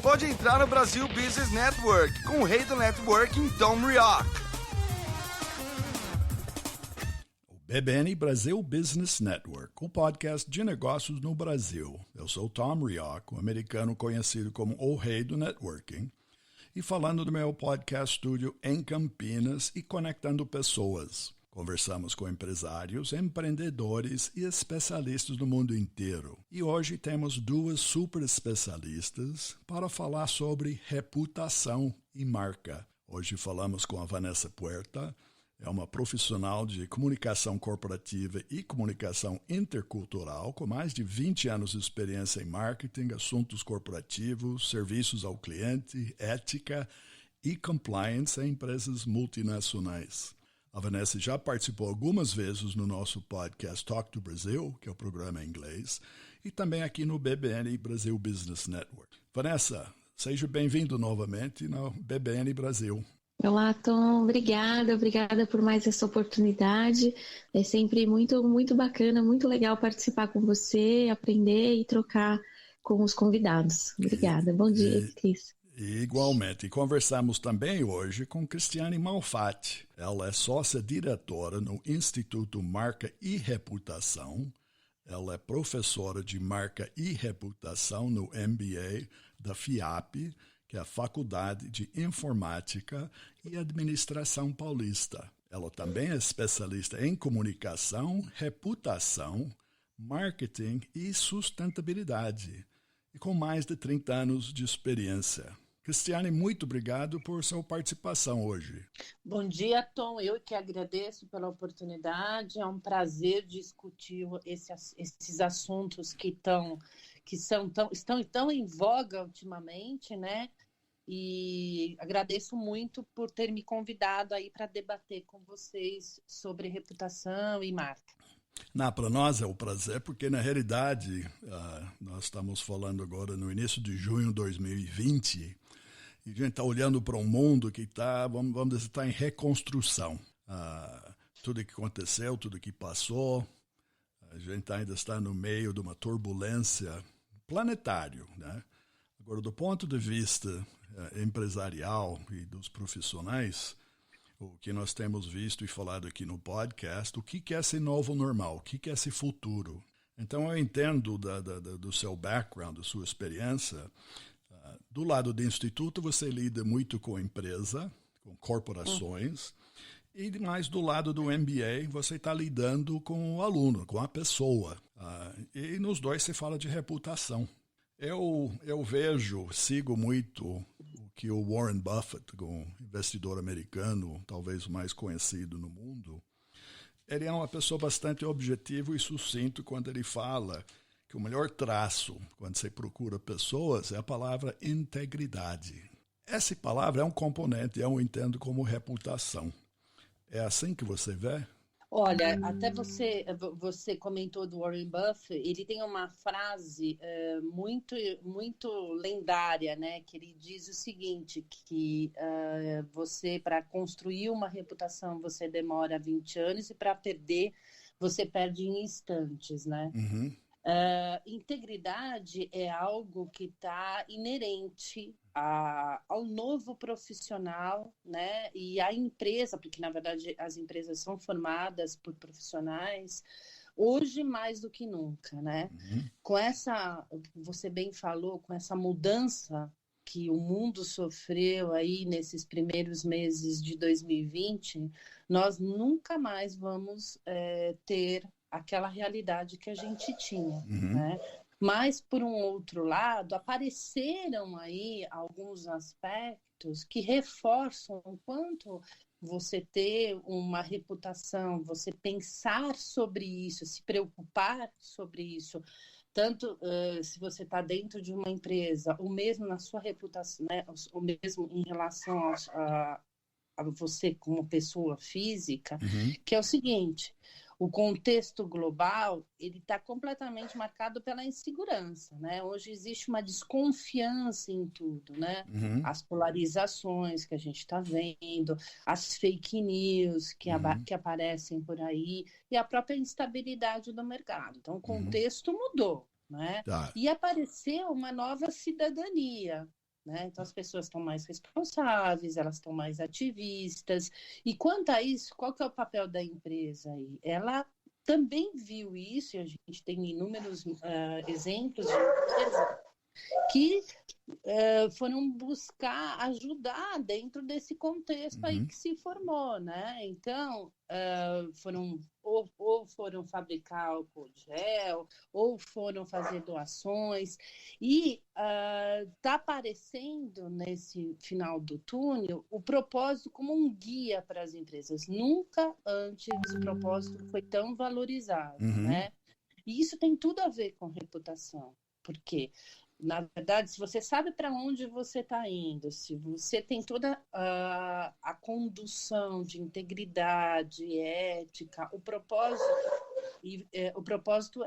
pode entrar no Brasil Business Network com o rei do networking, Tom Rioch. BBN Brasil Business Network, o podcast de negócios no Brasil. Eu sou Tom Rioch, um americano conhecido como o rei do networking, e falando do meu podcast estúdio em Campinas e conectando pessoas. Conversamos com empresários, empreendedores e especialistas do mundo inteiro. E hoje temos duas super especialistas para falar sobre reputação e marca. Hoje falamos com a Vanessa Puerta. É uma profissional de comunicação corporativa e comunicação intercultural com mais de 20 anos de experiência em marketing, assuntos corporativos, serviços ao cliente, ética e compliance em empresas multinacionais. A Vanessa já participou algumas vezes no nosso podcast Talk to Brazil, que é o programa em inglês, e também aqui no BBN Brasil Business Network. Vanessa, seja bem-vindo novamente no BBN Brasil. Olá, Tom. Obrigada por mais essa oportunidade. É sempre muito bacana, muito legal participar com você, aprender e trocar com os convidados. Obrigada. Bom dia, Cris. Igualmente. E conversamos também hoje com Cristiane Malfatti. Ela é sócia-diretora no Instituto Marca e Reputação. Ela é professora de Marca e Reputação no MBA da FIAP, que é a Faculdade de Informática e Administração Paulista. Ela também é especialista em comunicação, reputação, marketing e sustentabilidade, e com mais de 30 anos de experiência. Cristiane, muito obrigado por sua participação hoje. Bom dia, Tom. Eu que agradeço pela oportunidade. É um prazer discutir esses assuntos que estão tão em voga ultimamente, né? E agradeço muito por ter me convidado aí para debater com vocês sobre reputação e marca. Para nós é um prazer, porque na realidade nós estamos falando agora no início de junho de 2020 e a gente está olhando para um mundo que está, vamos dizer, está em reconstrução. Tudo que aconteceu, tudo que passou, a gente ainda está no meio de uma turbulência planetária, né? Agora, do ponto de vista empresarial e dos profissionais, o que nós temos visto e falado aqui no podcast, o que é esse novo normal, o que é esse futuro. Então, eu entendo do seu background, da sua experiência. Do lado do Instituto, você lida muito com empresa, com corporações, e mais do lado do MBA, você está lidando com o aluno, com a pessoa. E nos dois você fala de reputação. Eu sigo muito o que o Warren Buffett, um investidor americano, talvez o mais conhecido no mundo, ele é uma pessoa bastante objetiva e sucinto quando ele fala que o melhor traço, quando você procura pessoas, é a palavra integridade. Essa palavra é um componente, eu entendo como reputação. É assim que você vê? Olha, até você comentou do Warren Buffett, ele tem uma frase muito lendária, né? Que ele diz o seguinte, que você, para construir uma reputação, você demora 20 anos e para perder, você perde em instantes, né? Uhum. Integridade é algo que está inerente ao novo profissional, né? E à empresa, porque na verdade as empresas são formadas por profissionais, hoje mais do que nunca, né? Uhum. Com essa, você bem falou, com essa mudança que o mundo sofreu aí nesses primeiros meses de 2020, nós nunca mais vamos ter aquela realidade que a gente tinha, Uhum. né? Mas, por um outro lado, apareceram aí alguns aspectos que reforçam o quanto você ter uma reputação, você pensar sobre isso, se preocupar sobre isso, tanto se você está dentro de uma empresa, ou mesmo na sua reputação, né? Ou mesmo em relação a você como pessoa física, Uhum. que é o seguinte: o contexto global ele está completamente marcado pela insegurança, né? Hoje existe uma desconfiança em tudo, né? Uhum. As polarizações que a gente está vendo, as fake news que aparecem por aí e a própria instabilidade do mercado. Então, o contexto mudou, né? Tá. E apareceu uma nova cidadania, né? Então, as pessoas estão mais responsáveis, elas estão mais ativistas. E quanto a isso, qual que é o papel da empresa aí? Ela também viu isso, e a gente tem inúmeros exemplos de empresas que foram buscar ajudar dentro desse contexto aí que se formou, né? Então, foram fabricar álcool gel, ou foram fazer doações, e está aparecendo nesse final do túnel o propósito como um guia para as empresas. Nunca antes o propósito foi tão valorizado, né? E isso tem tudo a ver com reputação, porque na verdade, se você sabe para onde você está indo, se você tem toda a condução de integridade, ética, o propósito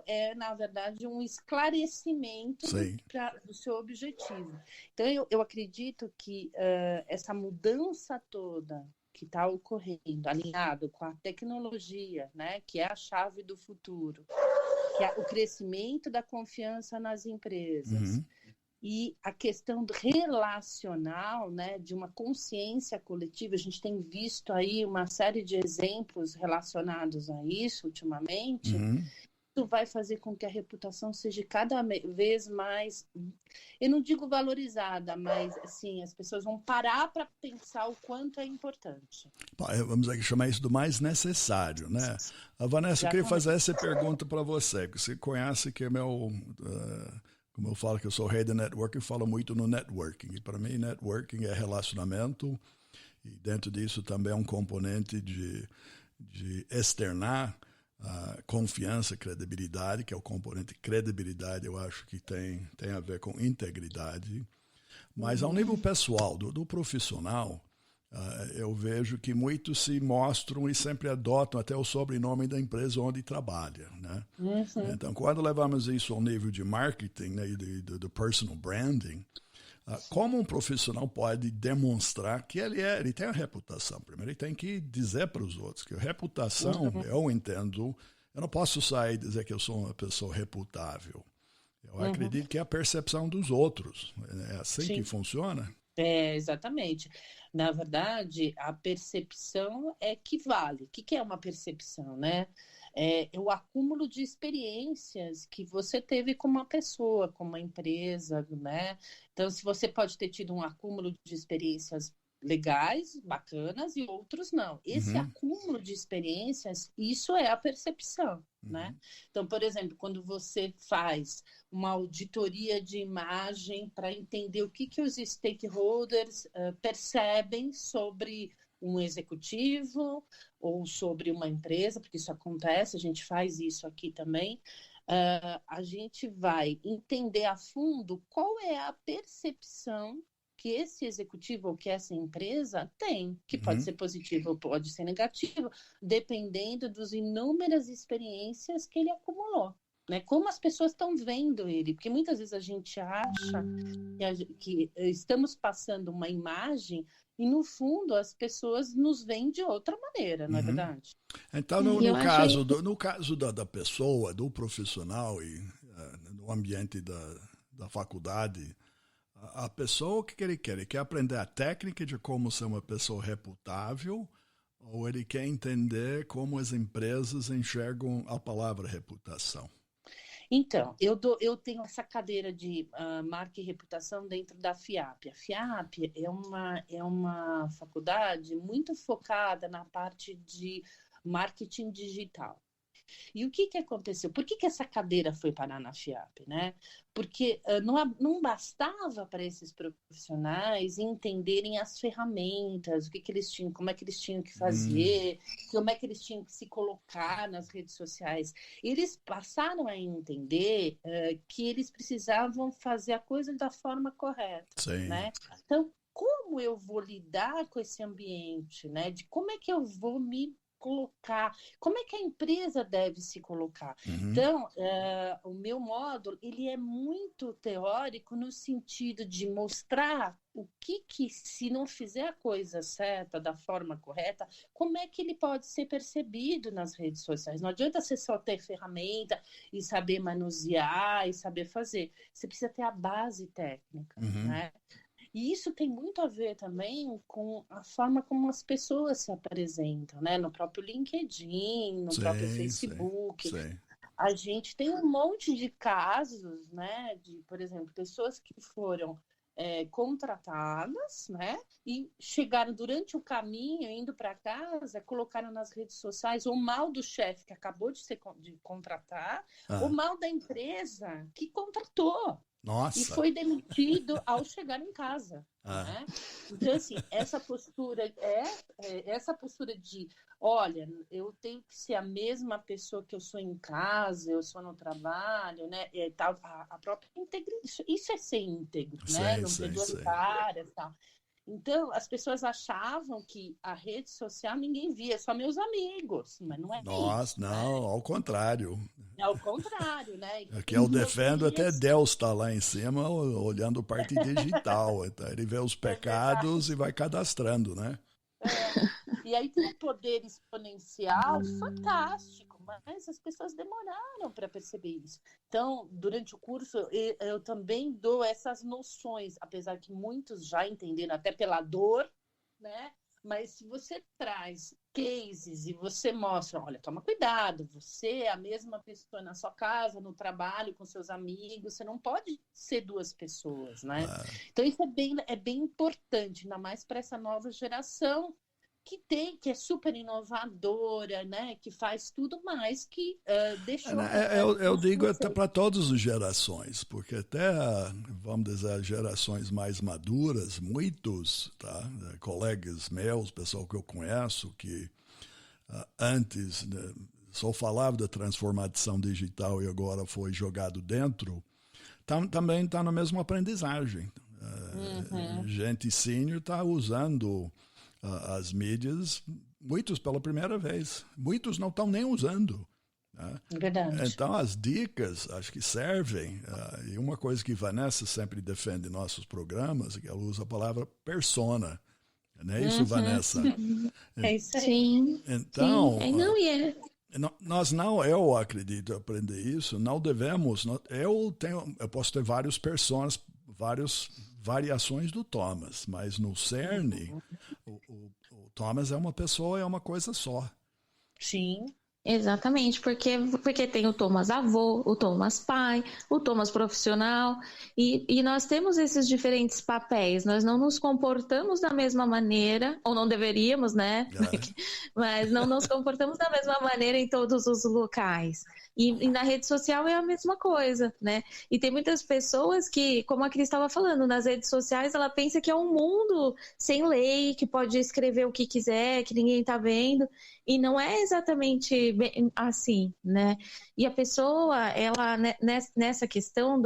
é, na verdade, um esclarecimento do seu objetivo. Então, eu acredito que essa mudança toda que está ocorrendo, alinhado com a tecnologia, né, que é a chave do futuro, que é o crescimento da confiança nas empresas e a questão relacional, né, de uma consciência coletiva. A gente tem visto aí uma série de exemplos relacionados a isso ultimamente. Isso vai fazer com que a reputação seja cada vez mais, eu não digo valorizada, mas assim, as pessoas vão parar para pensar o quanto é importante. Vamos aqui chamar isso do mais necessário, né? Vanessa, eu queria fazer essa pergunta para você, que você conhece que é meu, como eu falo que eu sou rei do networking, eu falo muito no networking. E para mim, networking é relacionamento, e dentro disso também é um componente de externar confiança, credibilidade, que é o componente credibilidade, eu acho que tem a ver com integridade. Mas ao nível pessoal, do profissional, eu vejo que muitos se mostram e sempre adotam até o sobrenome da empresa onde trabalha, né? Então, quando levamos isso ao nível de marketing, né, e do personal branding, como um profissional pode demonstrar que ele tem a reputação? Primeiro, ele tem que dizer para os outros que a reputação, eu entendo, eu não posso sair e dizer que eu sou uma pessoa reputável. Eu acredito que é a percepção dos outros. É assim que funciona? Exatamente. Na verdade, a percepção é que vale. O que é uma percepção, né? É o acúmulo de experiências que você teve com uma pessoa, com uma empresa, né? Então, se você pode ter tido um acúmulo de experiências legais, bacanas, e outros não. Esse acúmulo de experiências, isso é a percepção, né? Então, por exemplo, quando você faz uma auditoria de imagem para entender o que os stakeholders percebem sobre um executivo ou sobre uma empresa, porque isso acontece, a gente faz isso aqui também, a gente vai entender a fundo qual é a percepção que esse executivo ou que essa empresa tem, que pode ser positivo ou pode ser negativo, dependendo das inúmeras experiências que ele acumulou. Né? Como as pessoas estão vendo ele, porque muitas vezes a gente acha que estamos passando uma imagem e, no fundo, as pessoas nos veem de outra maneira, não é verdade? Então, no caso da pessoa, do profissional e no ambiente da faculdade, a pessoa, o que ele quer? Ele quer aprender a técnica de como ser uma pessoa reputável, ou ele quer entender como as empresas enxergam a palavra reputação? Então, eu tenho essa cadeira de marca e reputação dentro da FIAP. A FIAP é uma faculdade muito focada na parte de marketing digital. E o que aconteceu? Por que essa cadeira foi parar na FIAP, né? Porque não bastava para esses profissionais entenderem as ferramentas, o que eles tinham, como é que eles tinham que fazer, como é que eles tinham que se colocar nas redes sociais. Eles passaram a entender que eles precisavam fazer a coisa da forma correta, né? Então, como eu vou lidar com esse ambiente, né? De como é que eu vou me colocar, como é que a empresa deve se colocar. Então, o meu módulo, ele é muito teórico no sentido de mostrar o que se não fizer a coisa certa, da forma correta, como é que ele pode ser percebido nas redes sociais. Não adianta você só ter ferramenta e saber manusear e saber fazer. Você precisa ter a base técnica, né? E isso tem muito a ver também com a forma como as pessoas se apresentam, né? No próprio LinkedIn, no próprio Facebook. Sim. A gente tem um monte de casos, né? De, por exemplo, pessoas que foram contratadas, né? E chegaram durante o caminho, indo para casa, colocaram nas redes sociais o mal do chefe que acabou de contratar, o mal da empresa que contratou. Nossa. E foi demitido ao chegar em casa. Né? Então, assim, essa postura de, olha, eu tenho que ser a mesma pessoa que eu sou em casa, eu sou no trabalho, né? A própria integridade. Isso é ser íntegro, né? Não ter duas caras e tal. Então, as pessoas achavam que a rede social ninguém via, só meus amigos, mas não é Nossa, isso. Não, né? Ao contrário. É ao contrário, né? Aqui eu defendo, até Deus está lá em cima olhando parte digital. Então ele vê os pecados e vai cadastrando, né? E aí tem um poder exponencial fantástico, mas as pessoas demoraram para perceber isso. Então, durante o curso, eu também dou essas noções, apesar que muitos já entenderam, até pela dor, né? Mas se você traz cases e você mostra, olha, toma cuidado, você é a mesma pessoa na sua casa, no trabalho, com seus amigos, você não pode ser duas pessoas, né? Então isso é bem importante, ainda mais para essa nova geração que é super inovadora, né? Que faz tudo mais que deixou... Eu digo até para todas as gerações, porque até, vamos dizer, as gerações mais maduras, muitos colegas meus, pessoal que eu conheço, que antes só falava da transformação digital e agora foi jogado dentro, também está na mesma aprendizagem. Gente sênior está usando as mídias, muitos pela primeira vez, muitos não estão nem usando. Né? Verdade. Então as dicas acho que servem, e uma coisa que Vanessa sempre defende em nossos programas, que ela usa a palavra persona, não é isso, Vanessa? É isso aí. Sim. Então, sim. eu acredito aprender isso, não devemos, eu posso ter vários personas, várias variações do Thomas, mas no cerne, o Thomas é uma pessoa, é uma coisa só. Sim. Exatamente, porque tem o Thomas avô, o Thomas pai, o Thomas profissional, e nós temos esses diferentes papéis, nós não nos comportamos da mesma maneira, ou não deveríamos, né? Mas não nos comportamos da mesma maneira em todos os locais. E na rede social é a mesma coisa, né? E tem muitas pessoas que, como a Cris estava falando, nas redes sociais ela pensa que é um mundo sem lei, que pode escrever o que quiser, que ninguém está vendo, e não é exatamente assim, né? E a pessoa, ela nessa questão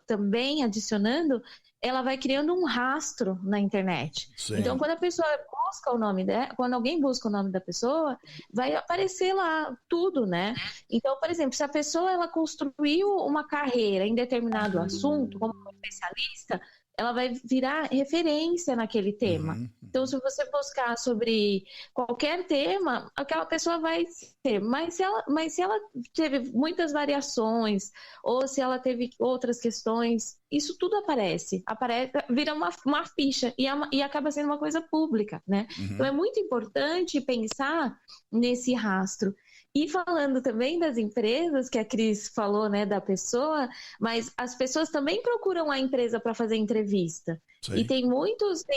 também adicionando, ela vai criando um rastro na internet. Sim. Então, quando a pessoa busca o nome dela, quando alguém busca o nome da pessoa, vai aparecer lá tudo, né? Então, por exemplo, se a pessoa ela construiu uma carreira em determinado assunto, como especialista, ela vai virar referência naquele tema. Então, se você buscar sobre qualquer tema, aquela pessoa vai ter. Mas se ela teve muitas variações, ou se ela teve outras questões, isso tudo aparece, vira uma ficha e acaba sendo uma coisa pública, né? Então, é muito importante pensar nesse rastro. E falando também das empresas, que a Cris falou, né, da pessoa, mas as pessoas também procuram a empresa para fazer entrevista. Sim. E tem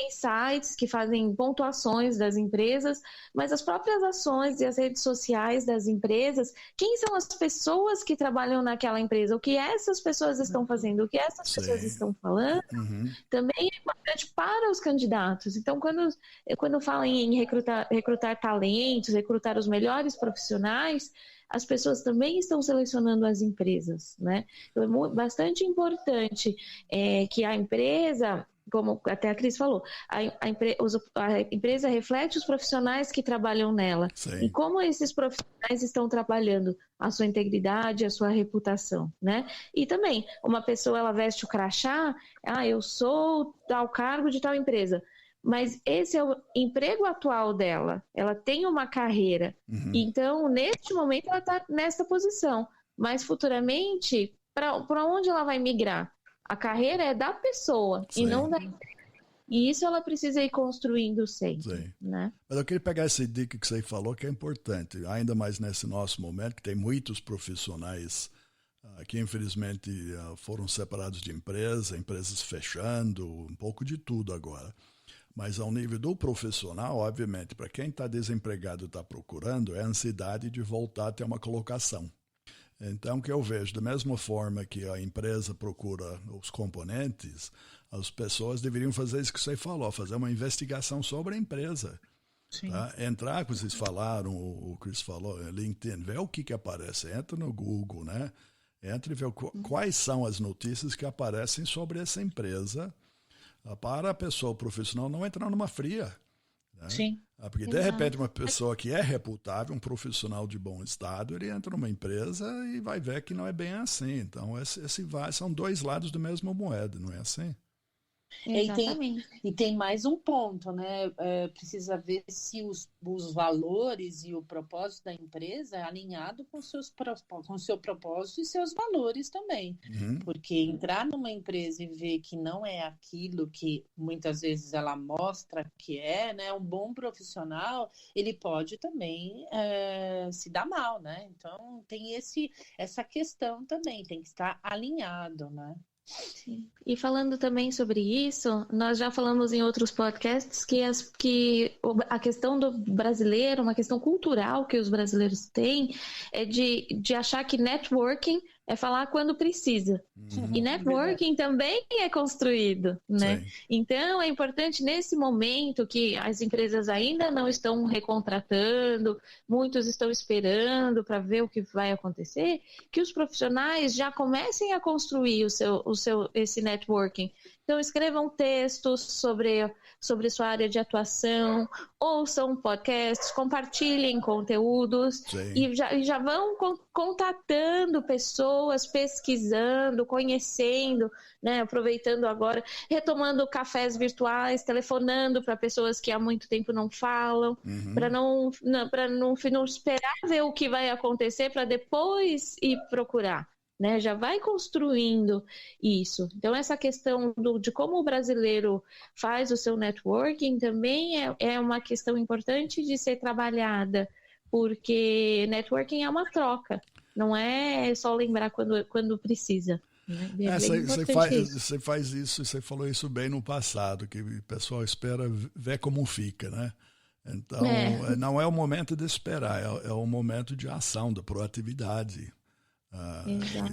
sites que fazem pontuações das empresas, mas as próprias ações e as redes sociais das empresas, quem são as pessoas que trabalham naquela empresa, o que essas pessoas estão fazendo, o que essas pessoas estão falando, também é importante para os candidatos. Então, quando falam em recrutar talentos, recrutar os melhores profissionais, as pessoas também estão selecionando as empresas, né? Então, é bastante importante que a empresa, como até a Cris falou, a empresa reflete os profissionais que trabalham nela. Sim. E como esses profissionais estão trabalhando a sua integridade, a sua reputação, né? E também, uma pessoa, ela veste o crachá, eu sou tal cargo de tal empresa, mas esse é o emprego atual dela, ela tem uma carreira, então, neste momento, ela está nessa posição, mas futuramente, para onde ela vai migrar? A carreira é da pessoa. Sim. E não da empresa. E isso ela precisa ir construindo sempre, Sim. né? Mas eu queria pegar essa dica que você falou, que é importante, ainda mais nesse nosso momento, que tem muitos profissionais que infelizmente foram separados de empresas fechando, um pouco de tudo agora. Mas ao nível do profissional, obviamente, para quem está desempregado e está procurando, é a ansiedade de voltar a ter uma colocação. Então, o que eu vejo, da mesma forma que a empresa procura os componentes, as pessoas deveriam fazer isso que você falou, fazer uma investigação sobre a empresa. Tá? Entrar, como vocês falaram, o Chris falou, LinkedIn, ver o que aparece, entra no Google, né? Entra e vê quais são as notícias que aparecem sobre essa empresa para a pessoa profissional não entrar numa fria. Né? Sim. Porque, de repente, uma pessoa que é reputável, um profissional de bom estado, ele entra numa empresa e vai ver que não é bem assim. Então, são dois lados da mesma moeda, não é assim? Exatamente. E tem mais um ponto, né? Precisa ver se os valores e o propósito da empresa é alinhado com o seu propósito e seus valores também. Uhum. Porque entrar numa empresa e ver que não é aquilo que muitas vezes ela mostra que é, né? Um bom profissional, ele pode também se dar mal, né? Então tem essa questão também, tem que estar alinhado, né? Sim. E falando também sobre isso, nós já falamos em outros podcasts que a questão do brasileiro, uma questão cultural que os brasileiros têm, é de achar que networking é falar quando precisa. Uhum. E networking também é construído, né? Sim. Então, é importante nesse momento que as empresas ainda não estão recontratando, muitos estão esperando para ver o que vai acontecer, que os profissionais já comecem a construir esse networking. Então, escrevam textos sobre sua área de atuação, ouçam podcasts, compartilhem conteúdos. Sim. E já vão contatando pessoas, pesquisando, conhecendo, né? Aproveitando agora, retomando cafés virtuais, telefonando para pessoas que há muito tempo não falam, Uhum. para não esperar ver o que vai acontecer para depois ir procurar. Né, já vai construindo isso. Então, essa questão de como o brasileiro faz o seu networking também é uma questão importante de ser trabalhada, porque networking é uma troca, não é só lembrar quando precisa. Né? Você faz isso, você falou isso bem no passado, que o pessoal espera ver como fica, né? Então, não é o momento de esperar, é o momento de ação, da proatividade.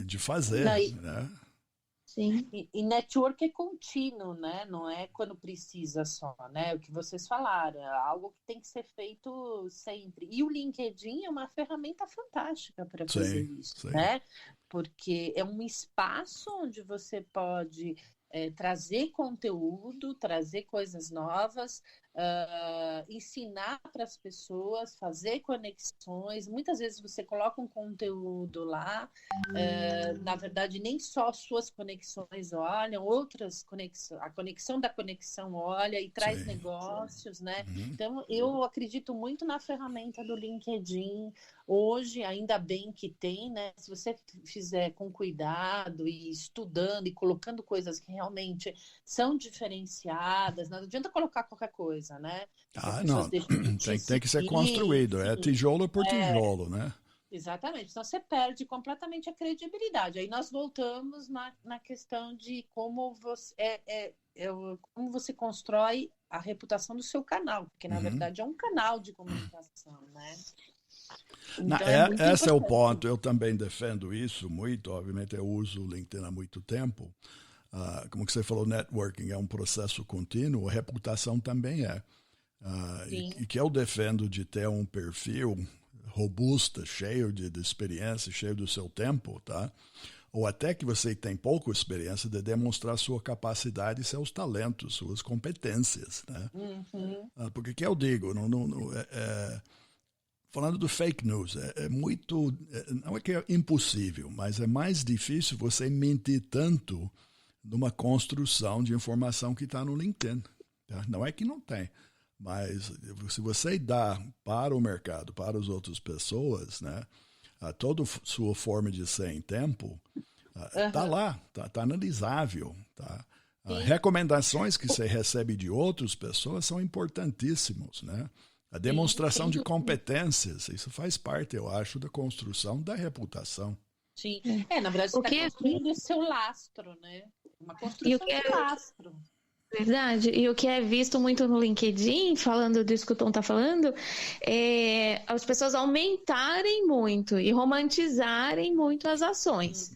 De fazer, né? Sim. E network é contínuo, né? Não é quando precisa só, né? O que vocês falaram, é algo que tem que ser feito sempre. E o LinkedIn é uma ferramenta fantástica para fazer isso, né? Porque é um espaço onde você pode trazer conteúdo, trazer coisas novas, ensinar para as pessoas, fazer conexões. Muitas vezes você coloca um conteúdo lá, na verdade nem só suas conexões olham, outras conexões, a conexão da conexão olha e traz negócios, né? Uhum. Então eu acredito muito na ferramenta do LinkedIn. Hoje, ainda bem que tem, né? Se você fizer com cuidado e estudando e colocando coisas que realmente são diferenciadas, não adianta colocar qualquer coisa, né? Não, tem que ser construído, é tijolo por tijolo, né? Exatamente, senão você perde completamente a credibilidade. Aí nós voltamos na questão de como você constrói a reputação do seu canal, porque na verdade é um canal de comunicação, né? Então, esse é o ponto, eu também defendo isso muito, obviamente eu uso o LinkedIn há muito tempo. Como que você falou, networking é um processo contínuo, a reputação também é. E que eu defendo de ter um perfil robusto, cheio de experiência, cheio do seu tempo, tá? Ou até que você tem pouca experiência de demonstrar sua capacidade, seus talentos, suas competências, né? Uhum. Porque que eu digo, falando do fake news, muito, não é que é impossível, mas é mais difícil você mentir tanto numa construção de informação que está no LinkedIn. Tá? Não é que não tem, mas se você dá para o mercado, para as outras pessoas, né, toda sua forma de ser em tempo, está lá, está analisável, tá? Recomendações que você recebe de outras pessoas são importantíssimos, né? A demonstração de competências, isso faz parte, eu acho, da construção da reputação. Sim, na verdade você está construindo o seu lastro, né? Uma construção de lastro. Verdade, e o que é visto muito no LinkedIn, falando disso que o Tom está falando, é as pessoas aumentarem muito e romantizarem muito as ações.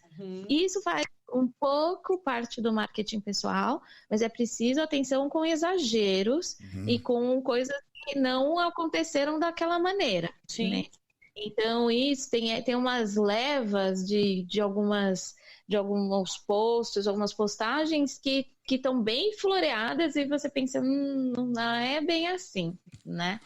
Isso faz um pouco parte do marketing pessoal, mas é preciso atenção com exageros e com coisas que não aconteceram daquela maneira. Sim. Né? Então, isso tem umas levas de alguns posts, algumas postagens que estão bem floreadas e você pensa, não é bem assim, né?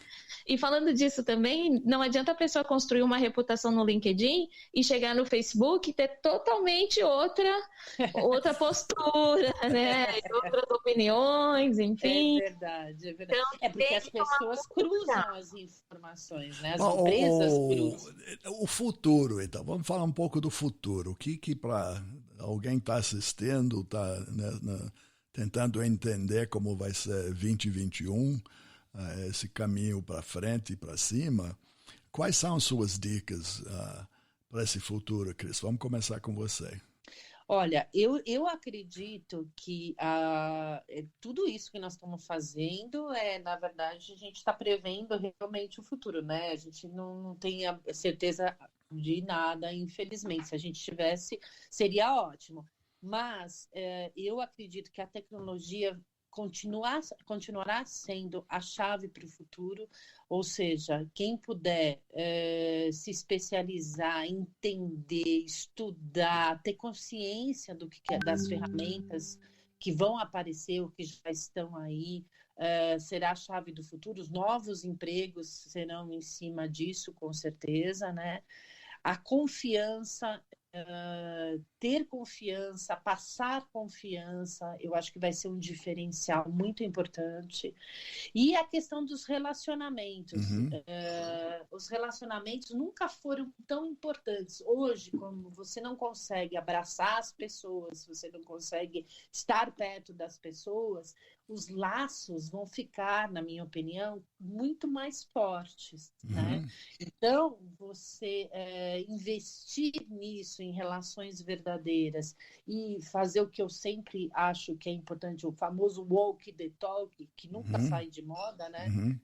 E falando disso também, não adianta a pessoa construir uma reputação no LinkedIn e chegar no Facebook e ter totalmente outra postura, né? Outras opiniões, enfim. É verdade. Então, porque as pessoas cruzam as informações, né? As empresas cruzam. O futuro, então, vamos falar um pouco do futuro. O que para alguém está assistindo, está tentando entender como vai ser 2021, esse caminho para frente e para cima, quais são as suas dicas para esse futuro, Cris? Vamos começar com você. Olha, eu acredito que tudo isso que nós estamos fazendo na verdade, a gente está prevendo realmente o futuro, né? A gente não tem a certeza de nada, infelizmente. Se a gente tivesse, seria ótimo. Mas eu acredito que a tecnologia continuará sendo a chave para o futuro, ou seja, quem puder se especializar, entender, estudar, ter consciência das ferramentas que vão aparecer ou que já estão aí, será a chave do futuro. Os novos empregos serão em cima disso, com certeza, né? A confiança, ter confiança, passar confiança, eu acho que vai ser um diferencial muito importante. E a questão dos relacionamentos. Os relacionamentos nunca foram tão importantes. Hoje, como você não consegue abraçar as pessoas, você não consegue estar perto das pessoas, os laços vão ficar, na minha opinião, muito mais fortes, né? Então, você investir nisso, em relações verdadeiras, e fazer o que eu sempre acho que é importante, o famoso walk the talk, que nunca sai de moda, né?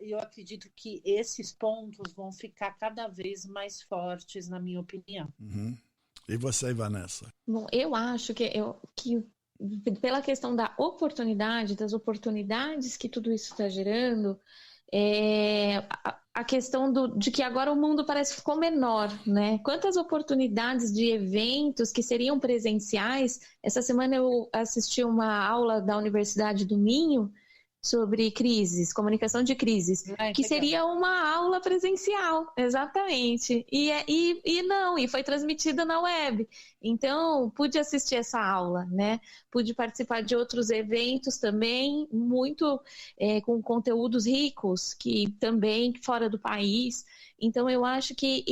Eu acredito que esses pontos vão ficar cada vez mais fortes, na minha opinião. E você, Vanessa? Bom, eu acho que pela questão da oportunidade, das oportunidades que tudo isso está gerando, a questão de que agora o mundo parece que ficou menor, né? Quantas oportunidades de eventos que seriam presenciais. Essa semana eu assisti uma aula da Universidade do Minho sobre crises, comunicação de crises, que seria uma aula presencial, exatamente. E foi transmitida na web. Então, pude assistir essa aula, né? Pude participar de outros eventos também, muito com conteúdos ricos, que também fora do país. Então, eu acho que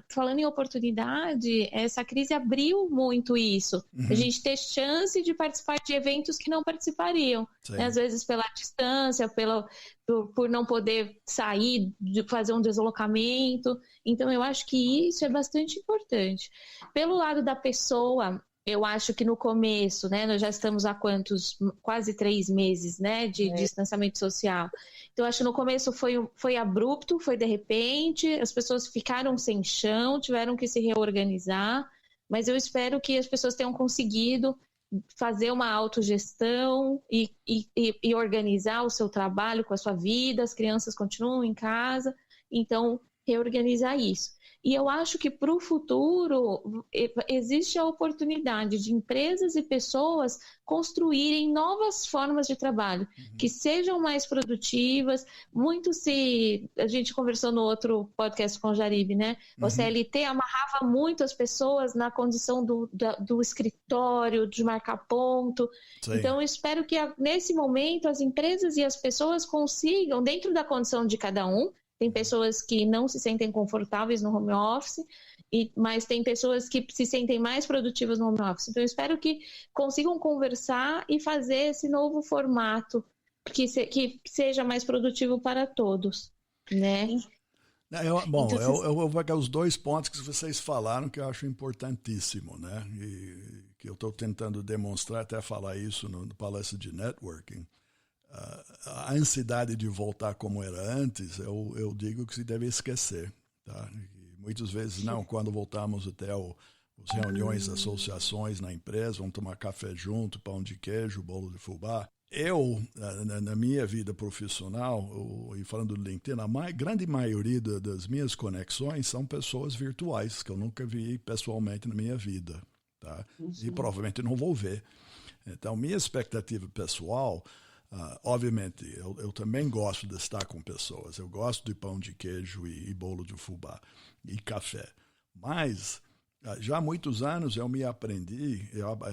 falando em oportunidade, essa crise abriu muito isso. A gente ter chance de participar de eventos que não participariam. Né? Às vezes pela distância, por não poder sair, de fazer um deslocamento. Então, eu acho que isso é bastante importante. Pelo lado da pessoa, eu acho que no começo, né, nós já estamos há quase 3 meses, né, de distanciamento social. Então, acho que no começo foi abrupto, foi de repente, as pessoas ficaram sem chão, tiveram que se reorganizar, mas eu espero que as pessoas tenham conseguido fazer uma autogestão e organizar o seu trabalho com a sua vida, as crianças continuam em casa, então reorganizar isso. E eu acho que para o futuro existe a oportunidade de empresas e pessoas construírem novas formas de trabalho, que sejam mais produtivas. A gente conversou no outro podcast com o Jaribe, né? O CLT amarrava muito as pessoas na condição do escritório, de marcar ponto. Sim. Então, eu espero que nesse momento as empresas e as pessoas consigam, dentro da condição de cada um, tem pessoas que não se sentem confortáveis no home office, mas tem pessoas que se sentem mais produtivas no home office. Então, eu espero que consigam conversar e fazer esse novo formato que seja mais produtivo para todos, né? Eu vou pegar os 2 pontos que vocês falaram que eu acho importantíssimo, né? E que eu estou tentando demonstrar, até falar isso no palestra de networking. A ansiedade de voltar como era antes, eu digo que se deve esquecer, tá? E muitas vezes não, quando voltamos até as reuniões, associações na empresa, vamos tomar café junto, pão de queijo, bolo de fubá. Eu, na minha vida profissional, e falando do LinkedIn, a grande maioria das minhas conexões são pessoas virtuais, que eu nunca vi pessoalmente na minha vida, tá? E provavelmente não vou ver. Então, minha expectativa pessoal, obviamente, eu também gosto de estar com pessoas. Eu gosto de pão de queijo e bolo de fubá e café. Mas já há muitos anos eu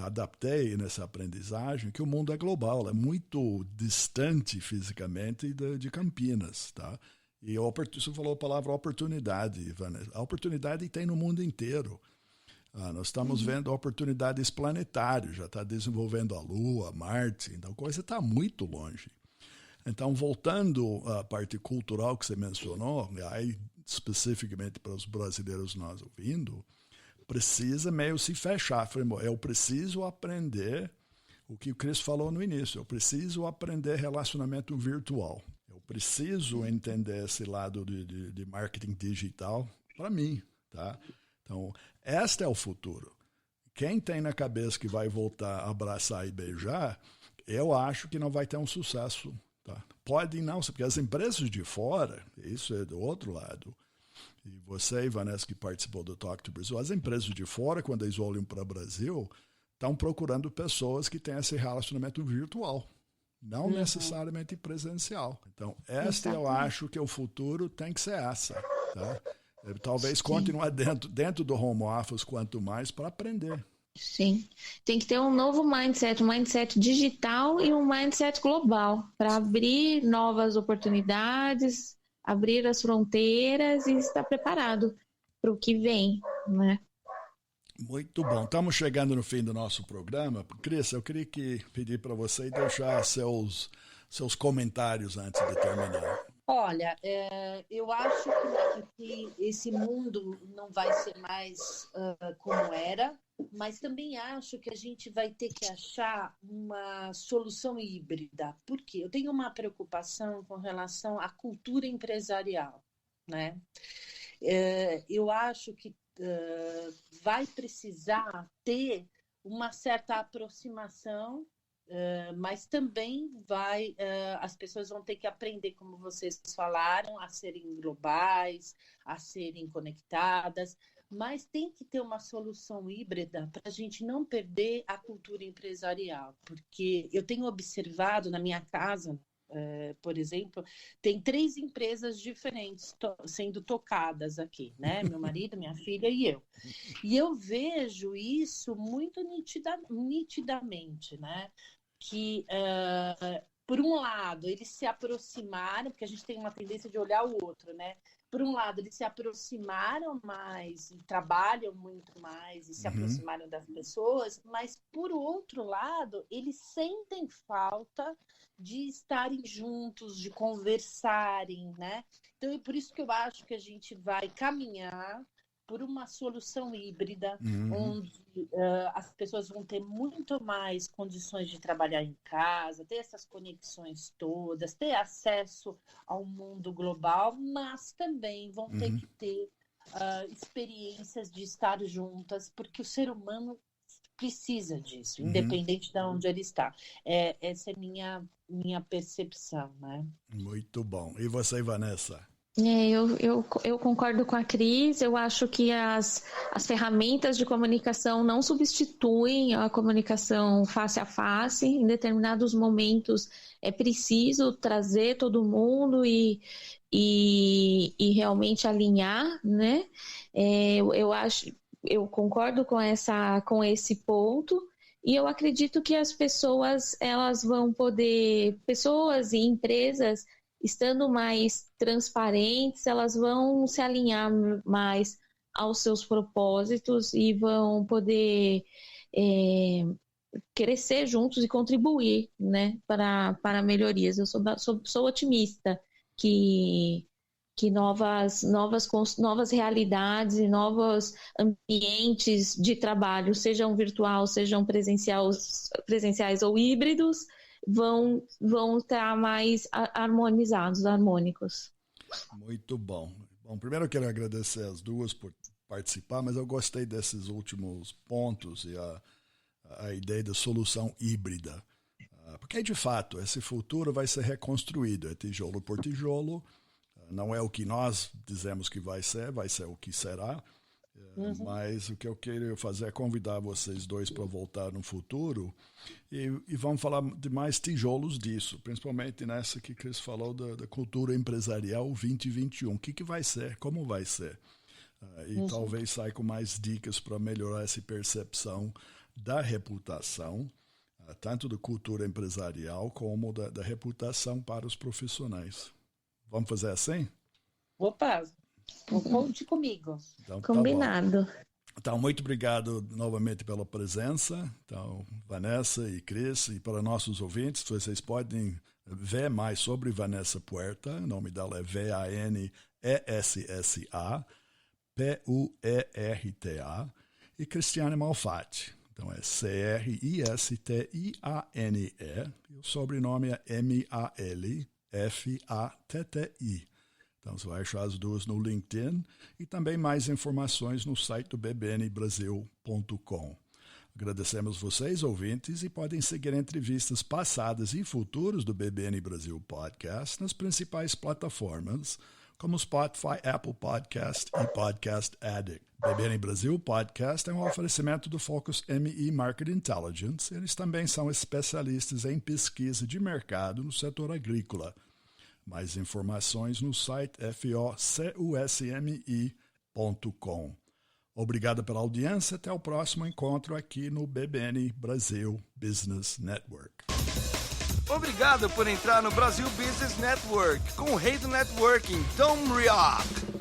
adaptei nessa aprendizagem que o mundo é global, é muito distante fisicamente de Campinas, tá? E você falou a palavra oportunidade, Vanessa. A oportunidade tem no mundo inteiro. Nós estamos vendo oportunidades planetárias, já está desenvolvendo a Lua, Marte, então a coisa está muito longe. Então, voltando à parte cultural que você mencionou, aí especificamente para os brasileiros nós ouvindo, precisa meio se fechar. Eu preciso aprender o que o Chris falou no início. Eu preciso aprender relacionamento virtual. Eu preciso entender esse lado de marketing digital para mim, tá? Então, este é o futuro. Quem tem na cabeça que vai voltar a abraçar e beijar, eu acho que não vai ter um sucesso, tá? Pode não, porque as empresas de fora, isso é do outro lado. E você, Vanessa, que participou do Talk to Brazil, as empresas de fora, quando eles olham para o Brasil, estão procurando pessoas que têm esse relacionamento virtual, não necessariamente presencial. Então, eu acho que o futuro tem que ser essa, tá? Talvez continuar dentro do home office quanto mais para aprender. Sim, tem que ter um novo mindset, um mindset digital e um mindset global para abrir novas oportunidades, abrir as fronteiras e estar preparado para o que vem, né? Muito bom. Estamos chegando no fim do nosso programa. Cris, eu queria pedir para você deixar seus comentários antes de terminar. Olha, eu acho que esse mundo não vai ser mais como era, mas também acho que a gente vai ter que achar uma solução híbrida. Por quê? Eu tenho uma preocupação com relação à cultura empresarial, né? Eu acho que vai precisar ter uma certa aproximação, mas também as pessoas vão ter que aprender, como vocês falaram, a serem globais, a serem conectadas, mas tem que ter uma solução híbrida para a gente não perder a cultura empresarial, porque eu tenho observado na minha casa, por exemplo, tem 3 empresas diferentes sendo tocadas aqui, né? Meu marido, minha filha e eu. E eu vejo isso muito nitidamente, né? Que, por um lado, eles se aproximaram, porque a gente tem uma tendência de olhar o outro, né? Por um lado, eles se aproximaram mais e trabalham muito mais e se aproximaram das pessoas, mas, por outro lado, eles sentem falta de estarem juntos, de conversarem, né? Então, é por isso que eu acho que a gente vai caminhar por uma solução híbrida, onde as pessoas vão ter muito mais condições de trabalhar em casa, ter essas conexões todas, ter acesso ao mundo global, mas também vão ter que ter experiências de estar juntas, porque o ser humano precisa disso, independente de onde ele está. Essa é minha percepção, né? Muito bom. E você, Vanessa? Eu concordo com a Cris. Eu acho que as ferramentas de comunicação não substituem a comunicação face a face. Em determinados momentos é preciso trazer todo mundo e realmente alinhar, né? Eu concordo com esse ponto. E eu acredito que as pessoas, elas vão poder, pessoas e empresas, estando mais transparentes, elas vão se alinhar mais aos seus propósitos e vão poder crescer juntos e contribuir, né, para melhorias. Eu sou otimista que novas realidades e novos ambientes de trabalho, sejam virtual, sejam presenciais ou híbridos, vão estar mais harmônicos. Muito bom. Bom, primeiro eu quero agradecer as duas por participar, mas eu gostei desses últimos pontos e a ideia da solução híbrida. Porque, de fato, esse futuro vai ser reconstruído, é tijolo por tijolo. Não é o que nós dizemos que vai ser o que será. Mas o que eu quero fazer é convidar vocês dois para voltar no futuro e vamos falar de mais tijolos disso, principalmente nessa que Chris falou da cultura empresarial 2021. O que vai ser? Como vai ser? Talvez saia com mais dicas para melhorar essa percepção da reputação, tanto da cultura empresarial como da reputação para os profissionais. Vamos fazer assim? Opa, conte comigo. Então, combinado. Então, muito obrigado novamente pela presença. Então, Vanessa e Chris, e para nossos ouvintes, vocês podem ver mais sobre Vanessa Puerta. O nome dela é Vanessa Puerta, e Cristiane Malfatti. Então, é Cristiane. E o sobrenome é Malfatti. Então, você vai achar as duas no LinkedIn e também mais informações no site do bbnbrasil.com. Agradecemos vocês, ouvintes, e podem seguir entrevistas passadas e futuras do BBN Brasil Podcast nas principais plataformas, como Spotify, Apple Podcast e Podcast Addict. BBN Brasil Podcast é um oferecimento do Focus ME Market Intelligence. Eles também são especialistas em pesquisa de mercado no setor agrícola. Mais informações no site focusme.com. Obrigado pela audiência. Até o próximo encontro aqui no BBN Brasil Business Network. Obrigado por entrar no Brasil Business Network com o rei do networking, Tom Rioch.